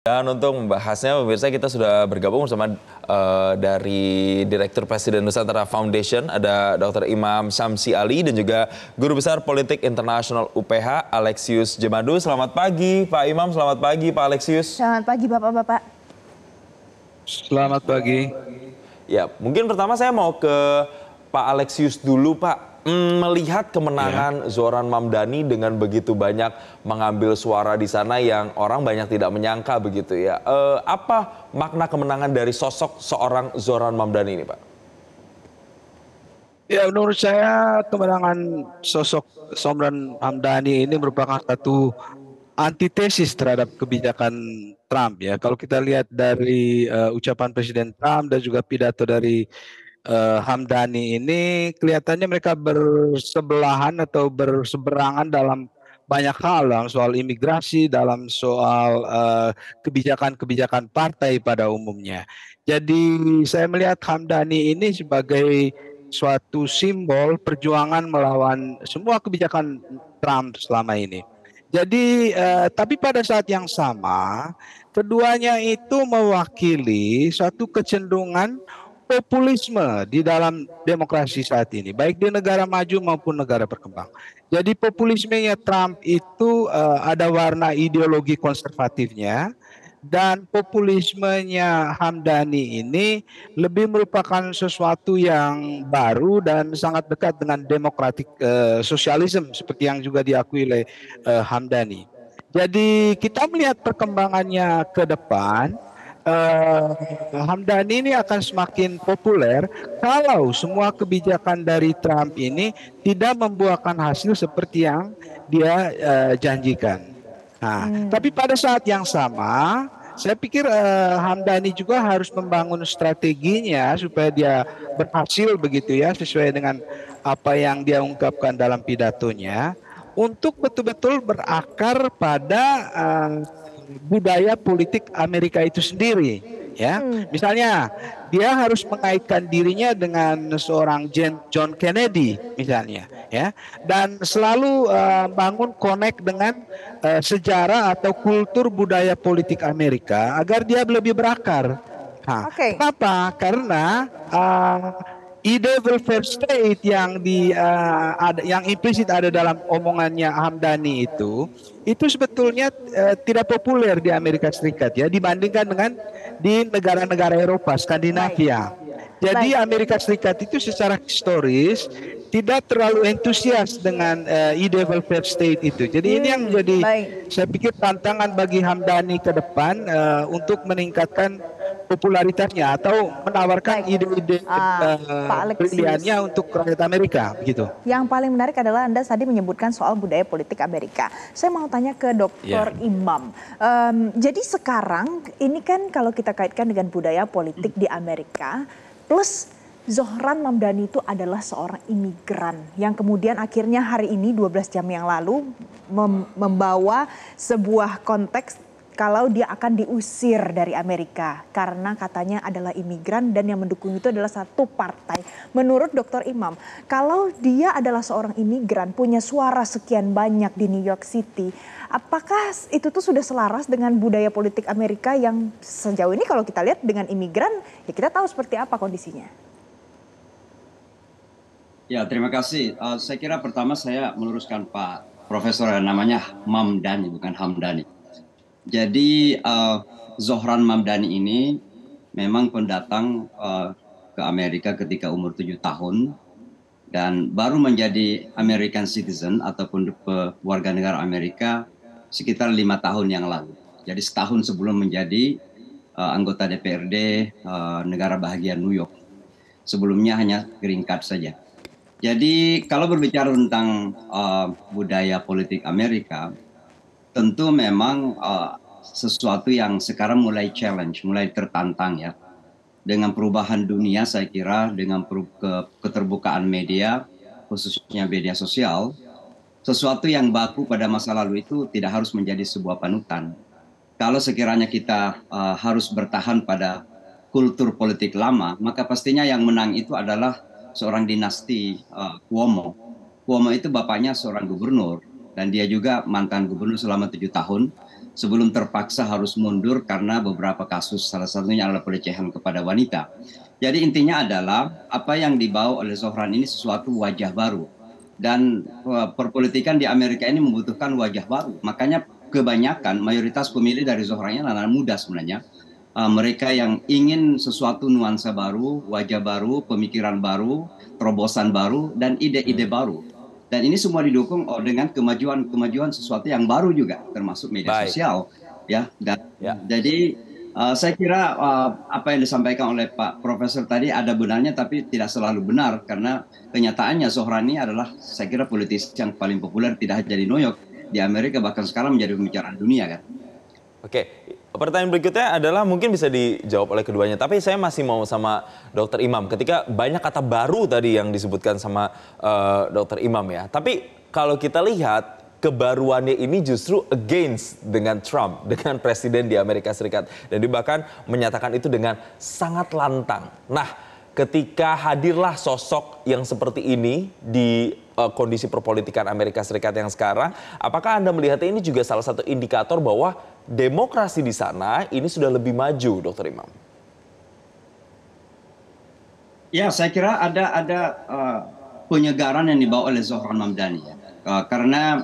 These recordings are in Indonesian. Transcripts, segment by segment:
Dan untuk membahasnya, pemirsa kita sudah bergabung bersama dari Direktur Presiden Nusantara Foundation, ada Dr. Imam Syamsi Ali dan juga Guru Besar Politik Internasional UPH, Alexius Jemadu. Selamat pagi Pak Imam, selamat pagi Pak Alexius. Selamat pagi Bapak-Bapak. Selamat pagi. Ya, mungkin pertama saya mau ke Pak Alexius dulu Pak. Melihat kemenangan Zohran Mamdani dengan begitu banyak mengambil suara di sana yang orang banyak tidak menyangka begitu ya. Apa makna kemenangan dari sosok seorang Zohran Mamdani ini Pak? Ya, menurut saya kemenangan sosok Zohran Mamdani ini merupakan satu antitesis terhadap kebijakan Trump ya. Kalau kita lihat dari ucapan Presiden Trump dan juga pidato dari Hamdani ini, kelihatannya mereka bersebelahan atau berseberangan dalam banyak hal, dalam soal imigrasi, dalam soal kebijakan-kebijakan partai pada umumnya. Jadi saya melihat Hamdani ini sebagai suatu simbol perjuangan melawan semua kebijakan Trump selama ini. Jadi tapi pada saat yang sama keduanya itu mewakili suatu kecenderungan populisme di dalam demokrasi saat ini, baik di negara maju maupun negara berkembang. Jadi populismenya Trump itu ada warna ideologi konservatifnya, dan populismenya Hamdani ini lebih merupakan sesuatu yang baru dan sangat dekat dengan democratic socialism seperti yang juga diakui oleh Hamdani. Jadi kita melihat perkembangannya ke depan. Hamdani ini akan semakin populer kalau semua kebijakan dari Trump ini tidak membuahkan hasil seperti yang dia janjikan. Nah, tapi pada saat yang sama, saya pikir Hamdani juga harus membangun strateginya supaya dia berhasil begitu ya, sesuai dengan apa yang dia ungkapkan dalam pidatonya, untuk betul-betul berakar pada budaya politik Amerika itu sendiri ya. Misalnya dia harus mengaitkan dirinya dengan seorang John Kennedy misalnya ya, dan selalu bangun connect dengan sejarah atau kultur budaya politik Amerika agar dia lebih berakar. Nah, kenapa? Karena ide welfare state yang yang implisit ada dalam omongannya Hamdani itu sebetulnya tidak populer di Amerika Serikat ya, dibandingkan dengan di negara-negara Eropa, Skandinavia. Jadi Amerika Serikat itu secara historis tidak terlalu entusias dengan ide welfare state itu. Jadi ini yang menjadi saya pikir tantangan bagi Hamdani ke depan untuk meningkatkan popularitasnya atau menawarkan ide-ide briliannya untuk rakyat Amerika begitu. Yang paling menarik adalah Anda tadi menyebutkan soal budaya politik Amerika. Saya mau tanya ke Dr. Imam. Jadi sekarang ini kan kalau kita kaitkan dengan budaya politik di Amerika, plus Zohran Mamdani itu adalah seorang imigran yang kemudian akhirnya hari ini 12 jam yang lalu membawa sebuah konteks kalau dia akan diusir dari Amerika karena katanya adalah imigran dan yang mendukung itu adalah satu partai. Menurut Dr. Imam, kalau dia adalah seorang imigran punya suara sekian banyak di New York City, apakah itu tuh sudah selaras dengan budaya politik Amerika yang sejauh ini kalau kita lihat dengan imigran ya kita tahu seperti apa kondisinya? Ya, terima kasih. Saya kira pertama saya meluruskan Pak Profesor namanya Mamdani bukan Hamdani. Jadi Zohran Mamdani ini memang pendatang ke Amerika ketika umur 7 tahun dan baru menjadi American citizen ataupun warga negara Amerika sekitar 5 tahun yang lalu. Jadi setahun sebelum menjadi anggota DPRD negara bahagia New York. Sebelumnya hanya green card saja. Jadi kalau berbicara tentang budaya politik Amerika, tentu memang sesuatu yang sekarang mulai challenge, mulai tertantang ya. Dengan perubahan dunia saya kira, dengan keterbukaan media, khususnya media sosial, sesuatu yang baku pada masa lalu itu tidak harus menjadi sebuah panutan. Kalau sekiranya kita harus bertahan pada kultur politik lama, maka pastinya yang menang itu adalah seorang dinasti Cuomo. Cuomo itu bapaknya seorang gubernur. dan dia juga mantan gubernur selama 7 tahun sebelum terpaksa harus mundur karena beberapa kasus, salah satunya adalah pelecehan kepada wanita. Jadi intinya adalah apa yang dibawa oleh Zohran ini sesuatu wajah baru, dan perpolitikan di Amerika ini membutuhkan wajah baru. Makanya kebanyakan mayoritas pemilih dari Zohran ini anak-anak muda sebenarnya. Mereka yang ingin sesuatu nuansa baru, wajah baru, pemikiran baru, terobosan baru, dan ide-ide baru. Dan ini semua didukung dengan kemajuan sesuatu yang baru juga, termasuk media sosial. Ya, jadi saya kira apa yang disampaikan oleh Pak Profesor tadi ada benarnya, tapi tidak selalu benar, karena kenyataannya Zohran ini adalah, saya kira, politisi yang paling populer tidak hanya di New York, di Amerika, bahkan sekarang menjadi pembicaraan dunia kan. Oke, pertanyaan berikutnya adalah mungkin bisa dijawab oleh keduanya, tapi saya masih mau sama Dr. Imam. Ketika banyak kata baru tadi yang disebutkan sama Dr. Imam ya, tapi kalau kita lihat kebaruannya ini justru against dengan Trump, dengan presiden di Amerika Serikat. Dan dia bahkan menyatakan itu dengan sangat lantang. Nah, ketika hadirlah sosok yang seperti ini di kondisi perpolitikan Amerika Serikat yang sekarang, apakah Anda melihat ini juga salah satu indikator bahwa demokrasi di sana ini sudah lebih maju, Dr. Imam? Ya, saya kira ada penyegaran yang dibawa oleh Zohran Mamdani. Karena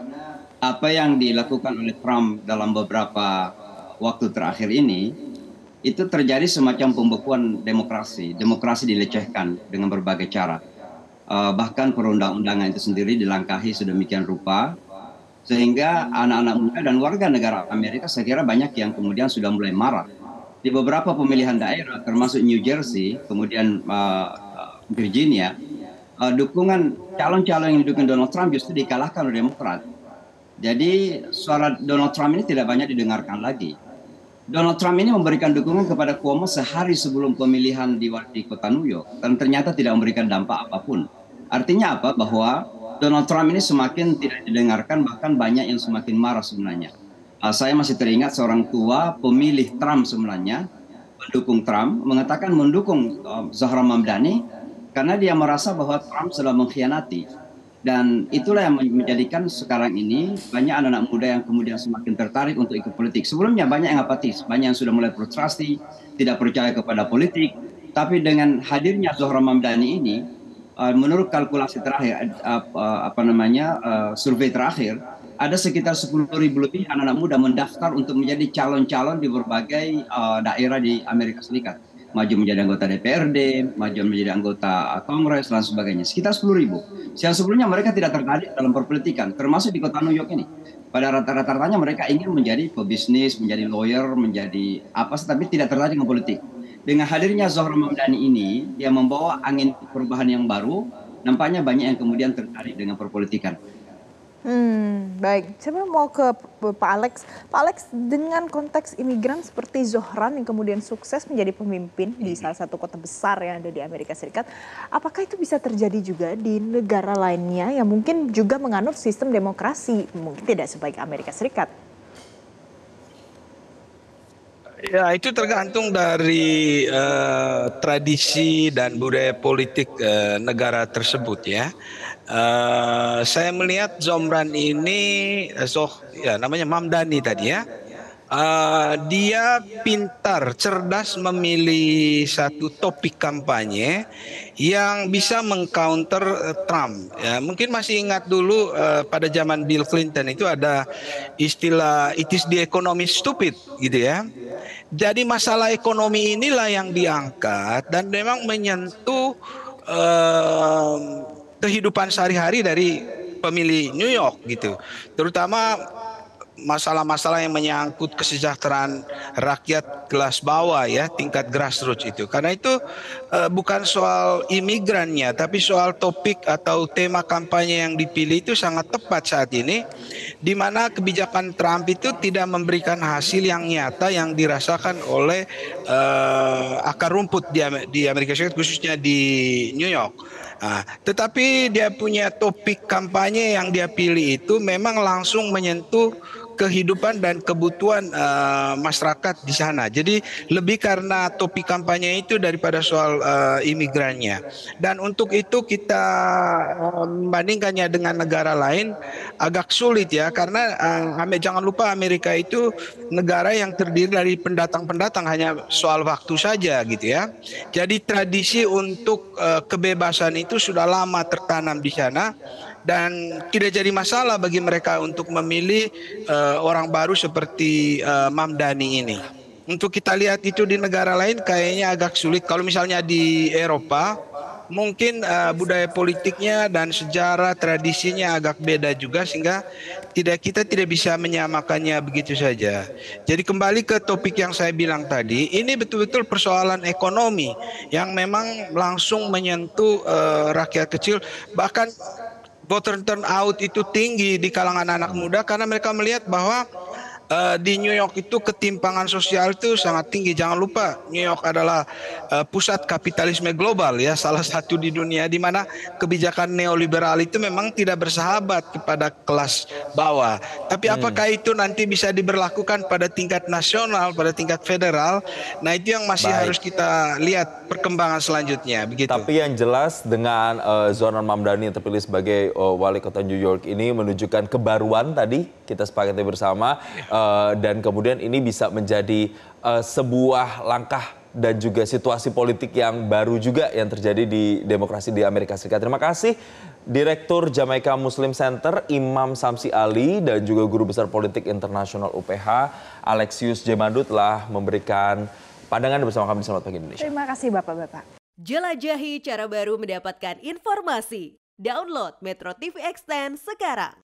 apa yang dilakukan oleh Trump dalam beberapa waktu terakhir ini, itu terjadi semacam pembekuan demokrasi. Demokrasi dilecehkan dengan berbagai cara. Bahkan perundang-undangan itu sendiri dilangkahi sedemikian rupa, sehingga anak-anak muda dan warga negara Amerika saya kira banyak yang kemudian sudah mulai marah. Di beberapa pemilihan daerah, termasuk New Jersey, kemudian Virginia, dukungan calon-calon yang didukung Donald Trump justru dikalahkan oleh Demokrat. Jadi suara Donald Trump ini tidak banyak didengarkan lagi. Donald Trump ini memberikan dukungan kepada Cuomo sehari sebelum pemilihan di kota New York, dan ternyata tidak memberikan dampak apapun. Artinya apa? Bahwa Donald Trump ini semakin tidak didengarkan, bahkan banyak yang semakin marah sebenarnya. Saya masih teringat seorang tua pemilih Trump sebenarnya, pendukung Trump, mengatakan mendukung Zohran Mamdani karena dia merasa bahwa Trump sudah mengkhianati. Dan itulah yang menjadikan sekarang ini banyak anak-anak muda yang kemudian semakin tertarik untuk ikut politik. Sebelumnya banyak yang apatis, banyak yang sudah mulai frustrasi, tidak percaya kepada politik. Tapi dengan hadirnya Zohran Mamdani ini, menurut kalkulasi terakhir, survei terakhir, ada sekitar 10.000 lebih anak-anak muda mendaftar untuk menjadi calon-calon di berbagai daerah di Amerika Serikat. Maju menjadi anggota DPRD, maju menjadi anggota Kongres, dan sebagainya. Sekitar 10.000. Yang sebelumnya mereka tidak tertarik dalam perpolitikan, termasuk di kota New York ini. Pada rata-ratanya mereka ingin menjadi pebisnis, menjadi lawyer, menjadi apa, tapi tidak tertarik dengan politik. Dengan hadirnya Zohran Mamdani ini, dia membawa angin perubahan yang baru, nampaknya banyak yang kemudian tertarik dengan perpolitikan. Baik, saya mau ke Pak Alex. Pak Alex, dengan konteks imigran seperti Zohran yang kemudian sukses menjadi pemimpin di salah satu kota besar yang ada di Amerika Serikat, apakah itu bisa terjadi juga di negara lainnya yang mungkin juga menganut sistem demokrasi, mungkin tidak sebaik Amerika Serikat? Ya, itu tergantung dari tradisi dan budaya politik negara tersebut ya. Saya melihat Zohran ini, namanya Mamdani tadi ya. Dia pintar, cerdas memilih satu topik kampanye yang bisa mengcounter Trump. Ya, mungkin masih ingat dulu pada zaman Bill Clinton itu ada istilah "it is the economy stupid" gitu ya. Jadi masalah ekonomi inilah yang diangkat dan memang menyentuh kehidupan sehari-hari dari pemilih New York gitu, terutama masalah-masalah yang menyangkut kesejahteraan rakyat kelas bawah ya, tingkat grassroots itu. Karena itu bukan soal imigrannya, tapi soal topik atau tema kampanye yang dipilih itu sangat tepat saat ini, di mana kebijakan Trump itu tidak memberikan hasil yang nyata yang dirasakan oleh akar rumput di Amerika Serikat, khususnya di New York. Tetapi dia punya topik kampanye yang dia pilih itu memang langsung menyentuh kehidupan dan kebutuhan masyarakat di sana. Jadi lebih karena topik kampanye itu daripada soal imigrannya. Dan untuk itu kita membandingkannya dengan negara lain agak sulit ya, karena jangan lupa Amerika itu negara yang terdiri dari pendatang-pendatang, hanya soal waktu saja gitu ya. Jadi tradisi untuk kebebasan itu sudah lama tertanam di sana. Dan tidak jadi masalah bagi mereka untuk memilih orang baru seperti Mamdani ini. Untuk kita lihat itu di negara lain kayaknya agak sulit. Kalau misalnya di Eropa, mungkin budaya politiknya dan sejarah tradisinya agak beda juga, sehingga kita tidak bisa menyamakannya begitu saja. Jadi kembali ke topik yang saya bilang tadi, ini betul-betul persoalan ekonomi yang memang langsung menyentuh rakyat kecil. Bahkan voter turnout itu tinggi di kalangan anak muda karena mereka melihat bahwa di New York itu ketimpangan sosial itu sangat tinggi. Jangan lupa New York adalah pusat kapitalisme global ya, salah satu di dunia, di mana kebijakan neoliberal itu memang tidak bersahabat kepada kelas bawah. Tapi apakah itu nanti bisa diberlakukan pada tingkat nasional, pada tingkat federal? Nah, itu yang masih harus kita lihat perkembangan selanjutnya begitu. Tapi yang jelas dengan Zohran Mamdani yang terpilih sebagai wali kota New York ini menunjukkan kebaruan tadi kita sepakati bersama. Dan kemudian ini bisa menjadi sebuah langkah dan juga situasi politik yang baru juga yang terjadi di demokrasi di Amerika Serikat. Terima kasih Direktur Jamaica Muslim Center Imam Samsi Ali dan juga Guru Besar Politik Internasional UPH Alexius Jemadu telah memberikan pandangan bersama kami di Selamat Pagi Indonesia. Terima kasih Bapak-Bapak. Jelajahi cara baru mendapatkan informasi. Download Metro TV Extend sekarang.